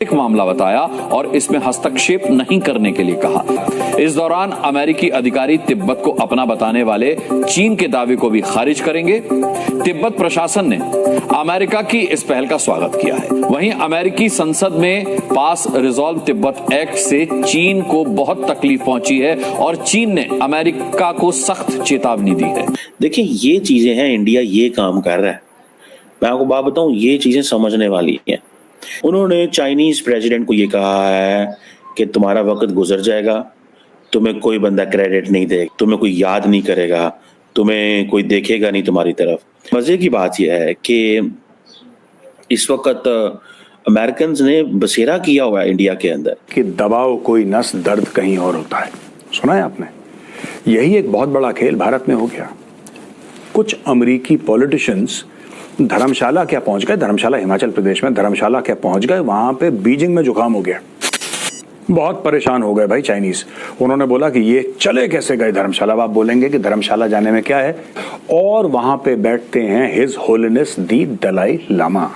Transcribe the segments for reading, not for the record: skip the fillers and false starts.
एक मामला बताया और इसमें हस्तक्षेप नहीं करने के लिए कहा। इस दौरान अमेरिकी अधिकारी तिब्बत को अपना बताने वाले चीन के दावे को भी खारिज करेंगे। तिब्बत प्रशासन ने अमेरिका की इस पहल का स्वागत किया है। वहीं अमेरिकी संसद में पास रिजॉल्व तिब्बत एक्ट से चीन को बहुत तकलीफ पहुंची है और चीन ने अमेरिका को सख्त चेतावनी दी है। देखिए, ये चीजें हैं, इंडिया ये काम कर रहा है। मैं आपको बात बताऊं, ये चीजें समझने वाली हैं। उन्होंने चाइनीज प्रेसिडेंट को ये कहा है कि तुम्हारा वक्त गुजर जाएगा, तुम्हें कोई बंदा क्रेडिट नहीं देगा, तुम्हें कोई याद नहीं करेगा, तुम्हें कोई देखेगा नहीं तुम्हारी तरफ। मजे की बात यह है कि इस वक्त अमेरिकन ने बसेरा किया हुआ है इंडिया के अंदर कि दबाओ कोई नस, दर्द कहीं और होता है। सुना है आपने? यही एक बहुत बड़ा खेल भारत में हो गया। कुछ अमेरिकी पॉलिटिशियंस धर्मशाला क्या पहुंच गए, धर्मशाला हिमाचल प्रदेश में, धर्मशाला क्या पहुंच गए, वहां पे बीजिंग में जुकाम हो गया। बहुत परेशान हो गए भाई चाइनीज। उन्होंने बोला कि ये चले कैसे गए धर्मशाला। आप बोलेंगे कि धर्मशाला जाने में क्या है, और वहां पे बैठते हैं हिज होलिनेस दी दलाई लामा।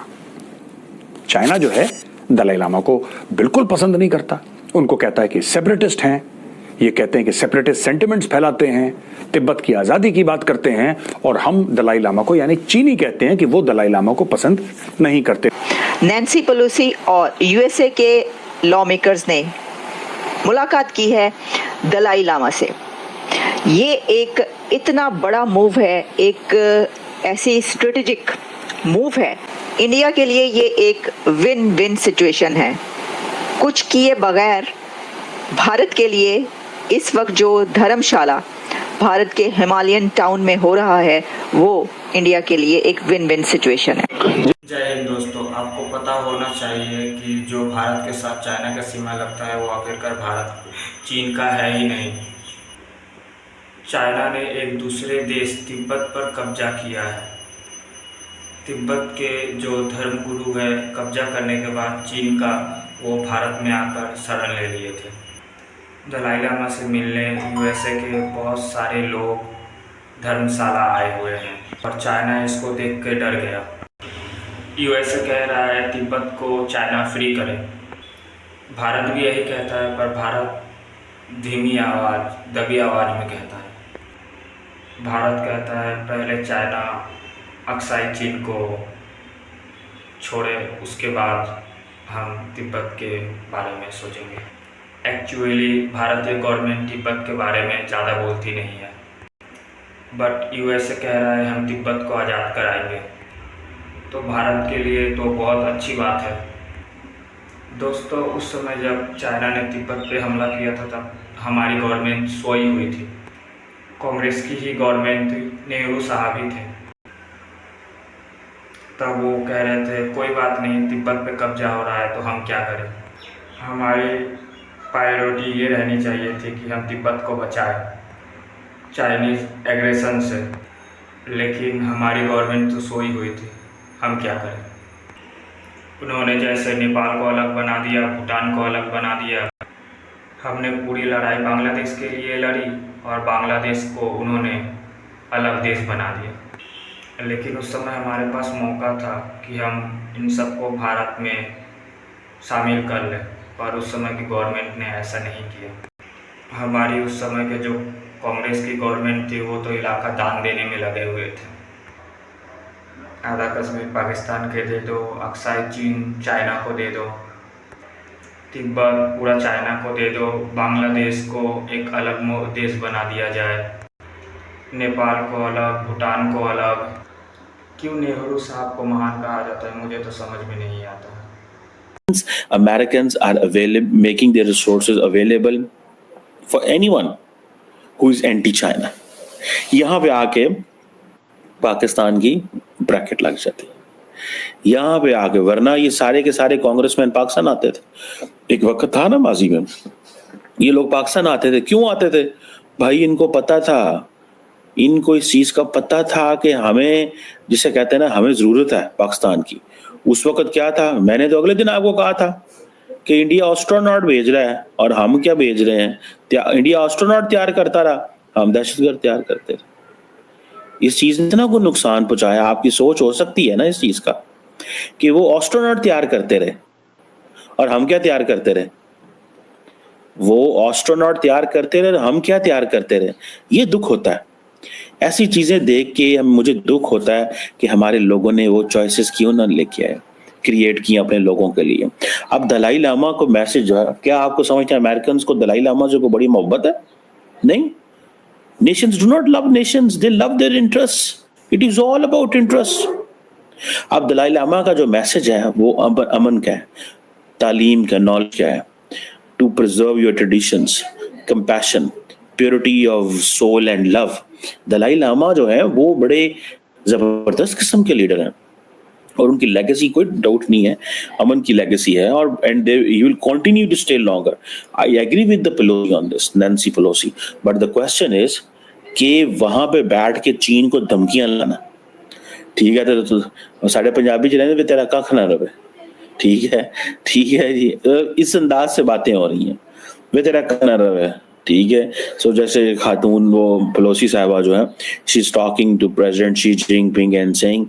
चाइना जो है दलाई लामा को बिल्कुल पसंद नहीं करता। उनको कहता है कि सेपरेटिस्ट हैं, ये कहते हैं कि सेपरेटिस्ट सेंटिमेंट्स फैलाते हैं, तिब्बत की आजादी की बात करते हैं, और हम दलाई लामा को यानी चीनी कहते हैं कि वो दलाई लामा को पसंद नहीं करते। नैन्सी पेलोसी और यूएसए के लॉ मेकर्स ने मुलाकात की है दलाई लामा से। ये एक इतना बड़ा मूव है, एक ऐसी स्ट्रेटेजिक मूव है। इंडिया के लिए ये एक विन विन सिचुएशन है। कुछ किए बगैर भारत के लिए इस वक्त जो धर्मशाला भारत के हिमालयन टाउन में हो रहा है, वो इंडिया के लिए एक विन विन सिचुएशन है। जय हिंद दोस्तों, आपको पता होना चाहिए कि जो भारत के साथ चाइना का सीमा लगता है वो आखिरकार भारत चीन का है ही नहीं। चाइना ने एक दूसरे देश तिब्बत पर कब्जा किया है। तिब्बत के जो धर्मगुरु है, कब्जा करने के बाद चीन का वो भारत में आकर शरण ले लिए थे। दलाई लामा से मिलने यूएसए के बहुत सारे लोग धर्मशाला आए हुए हैं और चाइना इसको देख के डर गया। यूएसए कह रहा है तिब्बत को चाइना फ्री करे। भारत भी यही कहता है, पर भारत धीमी आवाज़, दबी आवाज़ में कहता है। भारत कहता है पहले चाइना अक्साई चीन को छोड़े, उसके बाद हम तिब्बत के बारे में सोचेंगे। एक्चुअली भारतीय गवर्नमेंट तिब्बत के बारे में ज़्यादा बोलती नहीं है, बट यूएसए कह रहा है हम तिब्बत को आज़ाद कराएंगे, तो भारत के लिए तो बहुत अच्छी बात है। दोस्तों, उस समय जब चाइना ने तिब्बत पे हमला किया था तब हमारी गवर्नमेंट सोई हुई थी। कांग्रेस की ही गवर्नमेंट थी, नेहरू साहब ही थे। तब वो कह रहे थे कोई बात नहीं, तिब्बत पे कब्जा हो रहा है तो हम क्या करें। हमारी प्रायोरिटी ये रहनी चाहिए थी कि हम तिब्बत को बचाएं चाइनीज़ एग्रेशन से, लेकिन हमारी गवर्नमेंट तो सोई हुई थी, हम क्या करें। उन्होंने जैसे नेपाल को अलग बना दिया, भूटान को अलग बना दिया। हमने पूरी लड़ाई बांग्लादेश के लिए लड़ी और बांग्लादेश को उन्होंने अलग देश बना दिया। लेकिन उस समय हमारे पास मौका था कि हम इन सबको भारत में शामिल कर लें, पर उस समय की गवर्नमेंट ने ऐसा नहीं किया। हमारी उस समय के जो कांग्रेस की गवर्नमेंट थी वो तो इलाका दान देने में लगे हुए थे। आधा कश्मीर पाकिस्तान के दे दो, अक्साई चीन चाइना को दे दो, तिब्बत पूरा चाइना को दे दो, बांग्लादेश को एक अलग देश बना दिया जाए, नेपाल को अलग, भूटान को अलग। क्यों नेहरू साहब को महान कहा जाता है, मुझे तो समझ में नहीं आता। Americans are making their resources available for anyone who is anti-China. यहाँ पे आके पाकिस्तान की ब्रैकेट लग जाती है यहाँ पे आके, वरना ये सारे के सारे कांग्रेसमैन पाकिस्तान आते थे। एक वक्त था ना माजी में, ये लोग पाकिस्तान आते थे। क्यों आते थे भाई? इनको पता था, इनको इस चीज का पता था कि हमें, जिसे कहते हैं ना, हमें जरूरत है पाकिस्तान की। उस वक्त क्या था, मैंने तो अगले दिन आपको कहा था कि इंडिया एस्ट्रोनॉट भेज रहा है, और हम क्या भेज रहे हैं? इंडिया एस्ट्रोनॉट तैयार करता रहा, हम दहशतगर्द तैयार करते रहे। इस चीज ने ना को नुकसान पहुंचाया। आपकी सोच हो सकती है ना इस चीज का कि वो एस्ट्रोनॉट तैयार करते रहे, और हम क्या तैयार करते रहे? वो एस्ट्रोनॉट तैयार करते रहे, हम क्या तैयार करते रहे? ये दुख होता है। ऐसी चीजें देख के मुझे दुख होता है कि हमारे लोगों ने वो चॉइसेस क्यों ना लेके आए, क्रिएट किए अपने लोगों के लिए। अब दलाई लामा को मैसेज जो है, क्या आपको समझते हैं अमेरिकन को दलाई लामा से कोई बड़ी मोहब्बत है? नहीं। Nations do not love Nations, they love their interest. It is all about interest. अब दलाई लामा का जो मैसेज है वो अमन का है, तालीम का, नॉलेज का है, to preserve your traditions, compassion, purity of soul and love. Dalai Lama जो है वो बड़े जबरदस्त किस्म के लीडर हैं और उनकी लेगेसी कोई डाउट नहीं है, अमन की लेगेसी है, और and he will continue to stay longer. I agree with the Pelosi on this, Nancy Pelosi, but the question is कि वहां पे बैठ के चीन को धमकियां लाना, ठीक है, तो साढ़े पंजाबी च रहने तेरा कख ना रहे, ठीक है जी, इस अंदाज से बातें हो रही हैं, वे तेरा कख ना रहे, ठीक है। सो जैसे खातून वो पेलोसी साहबा जो है, she is talking to president Xi Jinping and saying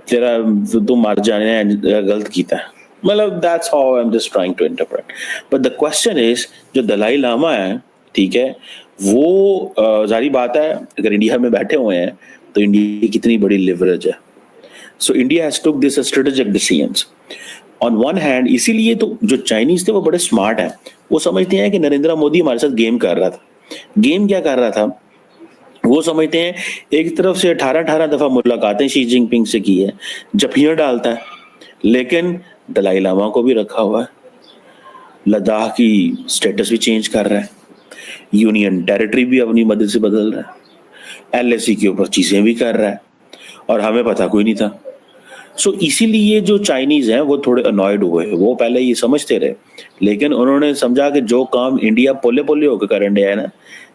तेरा तुम मर जाने गलत कीता है, मतलब that's how I am just trying to interpret. But the question is, जो दलाई लामा है, ठीक है, वो जारी बात है अगर इंडिया में बैठे हुए हैं तो इंडिया की कितनी बड़ी लिवरेज है। So India has took this strategic decisions on one hand. इसीलिए तो जो चाइनीज थे वो बड़े स्मार्ट हैं, वो समझते हैं कि नरेंद्र मोदी हमारे साथ गेम कर रहा था। गेम क्या कर रहा था? वो समझते हैं एक तरफ से 18 दफा मुलाकातें शी जिनपिंग से की है, जफियां डालता है, लेकिन दलाई लामा को भी रखा हुआ है, लद्दाख की स्टेटस भी चेंज कर रहा है, यूनियन टेरिटरी भी अपनी मदद से बदल रहा है, एलएसी के ऊपर चीजें भी कर रहा है, और हमें पता कोई नहीं था। सो इसीलिए जो चाइनीज हैं वो थोड़े अनॉयड हुए। वो पहले ये समझते रहे, लेकिन उन्होंने समझा कि जो काम इंडिया पोले पोले होकर कर रहा है ना,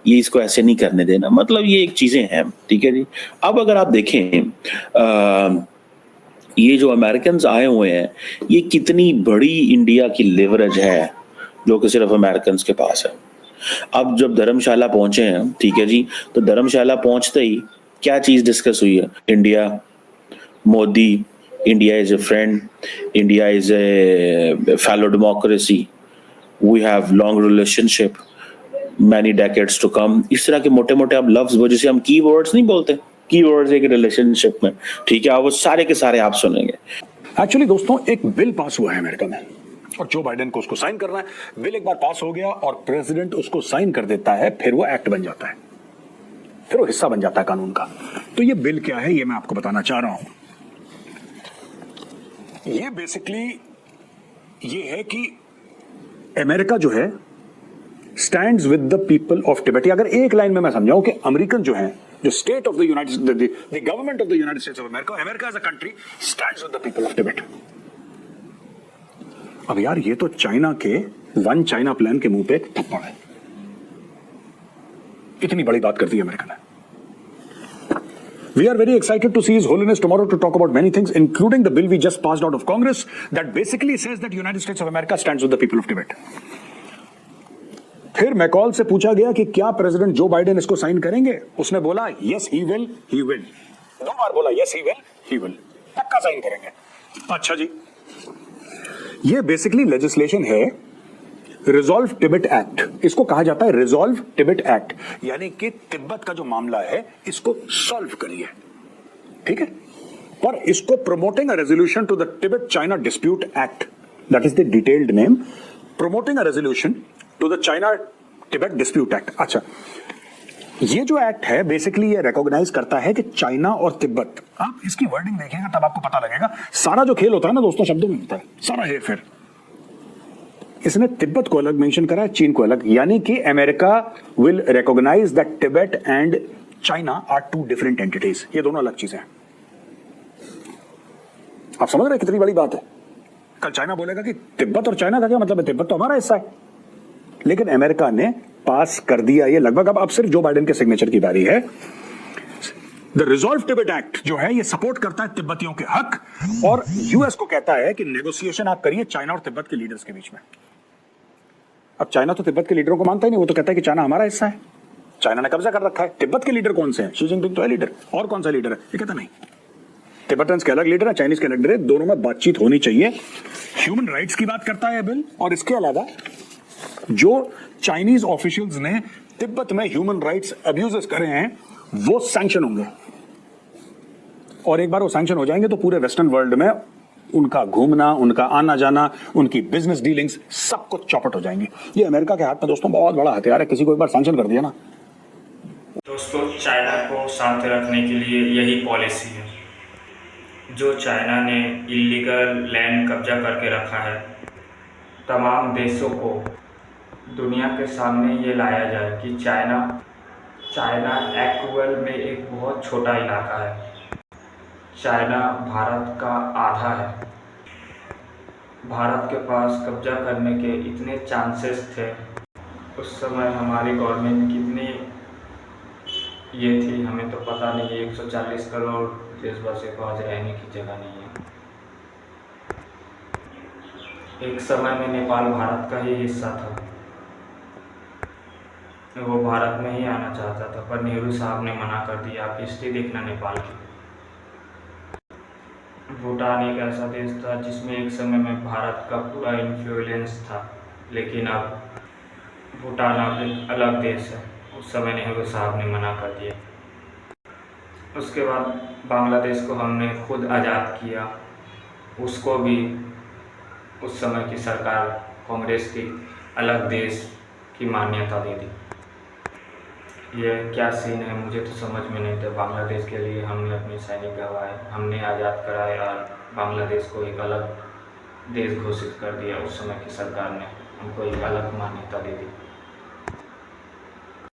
ये इसको ऐसे नहीं करने देना। मतलब ये एक चीजें हैं, ठीक है जी। अब अगर आप देखें ये जो अमेरिकन आए हुए हैं, ये कितनी बड़ी इंडिया की लिवरेज है जो कि सिर्फ अमेरिकन के पास है। अब जब धर्मशाला पहुंचे हैं, ठीक है जी, तो धर्मशाला पहुंचते ही क्या चीज डिस्कस हुई है? India, Modi, India is a friend, India is a fellow democracy, we have long relationship, many decades to come। इस तरह के मोटे मोटे अब लफ्ज वो जिसे हम कीवर्ड्स नहीं बोलते, कीवर्ड्स एक रिलेशनशिप में, ठीक है, वो सारे के सारे आप सुनेंगे। एक्चुअली दोस्तों, एक बिल पास हुआ है अमेरिका में और जो बाइडेन को उसको साइन करना है। बिल एक बार पास हो गया और प्रेसिडेंट उसको साइन कर देता है, फिर वो एक्ट बन जाता है, फिर वो हिस्सा बन जाता है कानून का। तो ये बिल क्या है, ये मैं आपको बताना चाह रहा हूं। ये बेसिकली ये है कि अमेरिका जो है stands with the people of Tibet. अगर एक लाइन में मैं समझाऊं कि अमेरिकन जो है, जो state of the United, the government of the United States of America, America as a country stands with the people of Tibet. अब यार ये तो चाइना के वन चाइना प्लान के मुंह पे एक थप्पड़ है। इतनी बड़ी बात कर दी अमेरिका ने। We are very excited to see His Holiness tomorrow to talk about many things, including the bill we just passed out of Congress that basically says that United States of America stands with the people of Tibet. फिर McCall से पूछा गया कि क्या president Joe Biden इसको sign करेंगे? उसने बोला yes he will, he will. 2 बार बोला yes he will, he will, पक्का साइन करेंगे। अच्छा जी, ये बेसिकली लेजिस्लेशन है रिजॉल्व टिबेट एक्ट। इसको कहा जाता है रिजॉल्व टिबेट एक्ट, यानी कि तिब्बत का जो मामला है इसको सॉल्व करिए, ठीक है। पर इसको promoting a resolution to the Tibet China dispute Act, that is the detailed name, promoting a resolution to the China Tibet dispute Act. अच्छा, ये जो एक्ट है बेसिकली ये रिकॉग्नाइज करता है कि चाइना और तिब्बत, आप इसकी वर्डिंग देखिएगा तब आपको पता लगेगा। सारा जो खेल होता है ना दोस्तों, शब्दों में होता है सारा है। फिर इसने तिब्बत को अलग मेंशन करा है, चीन को अलग, यानी कि America will recognise that Tibet and China are 2 different entities. ये दोनों अलग चीजें हैं। आप समझ रहे हैं कितनी बड़ी बात है? कल चाइना बोलेगा कि तिब्बत और चाइना का क्या मतलब है, तिब्बत तो हमारा हिस्सा है, लेकिन अमेरिका ने पास कर दिया ये लगभग। अब सिर्फ जो बाइडेन के सिग्नेचर की बारी है। द रिजॉल्व टिबेट एक्ट जो है ये सपोर्ट करता है तिब्बतियों के हक, और यूएस को कहता है कि नेगोशिएशन आप करिए चाइना और तिब्बत के लीडर्स के बीच में। अब चाइना तो तिब्बत के लीडरों को मानता ही नहीं, वो तो कहता है कि चाइना हमारा हिस्सा है, चाइना ने कब्जा कर रखा है। तिब्बत के लीडर कौन से हैं? शी जिनपिंग तो है लीडर, और कौन सा लीडर है? ये कहता नहीं, तिब्बतन्स के अलग लीडर है, चाइनीज के अलग लीडर है, दोनों में बातचीत होनी चाहिए। ह्यूमन राइट्स की बात करता है यह बिल, और इसके अलावा जो चाइनीज ऑफिशियल्स ने तिब्बत में ह्यूमन राइट्स अब्यूजेस करे हैं वो सैंक्शन होंगे, और एक बार वो सैंक्शन हो जाएंगे तो पूरे वेस्टर्न वर्ल्ड में उनका घूमना, उनका आना जाना, उनकी बिजनेस डीलिंग्स सब कुछ चौपट हो जाएंगी। ये अमेरिका के हाथ में दोस्तों बहुत बड़ा हथियार है, किसी को एक बार सैंक्शन कर दिया ना। दोस्तों, चाइना को शांत रखने के लिए यही पॉलिसी है। जो चाइना ने इलीगल लैंड कब्जा करके रखा है, तमाम देशों को दुनिया के सामने ये लाया जाए कि चाइना एक्वल में एक बहुत छोटा इलाका है। चाइना भारत का आधा है। भारत के पास कब्जा करने के इतने चांसेस थे। उस समय हमारी गवर्नमेंट कितनी ये थी हमें तो पता नहीं। 140 करोड़ देशवासियों को आज रहने की जगह नहीं है। एक समय में नेपाल भारत का ही हिस्सा था, वो भारत में ही आना चाहता था, पर नेहरू साहब ने मना कर दिया। आप हिस्ट्री देखना नेपाल की। भूटान एक ऐसा देश था जिसमें एक समय में भारत का पूरा इन्फ्लुएंस था, लेकिन अब भूटान अब एक अलग देश है। उस समय नेहरू साहब ने मना कर दिया। उसके बाद बांग्लादेश को हमने खुद आज़ाद किया, उसको भी उस समय की सरकार कांग्रेस की अलग देश की मान्यता दे दी। ये क्या सीन है मुझे तो समझ में नहीं था। बांग्लादेश के लिए हमने अपने सैनिक गंवाए, हमने आज़ाद कराया और बांग्लादेश को एक अलग देश घोषित कर दिया। उस समय की सरकार ने हमको एक अलग मान्यता दे दी।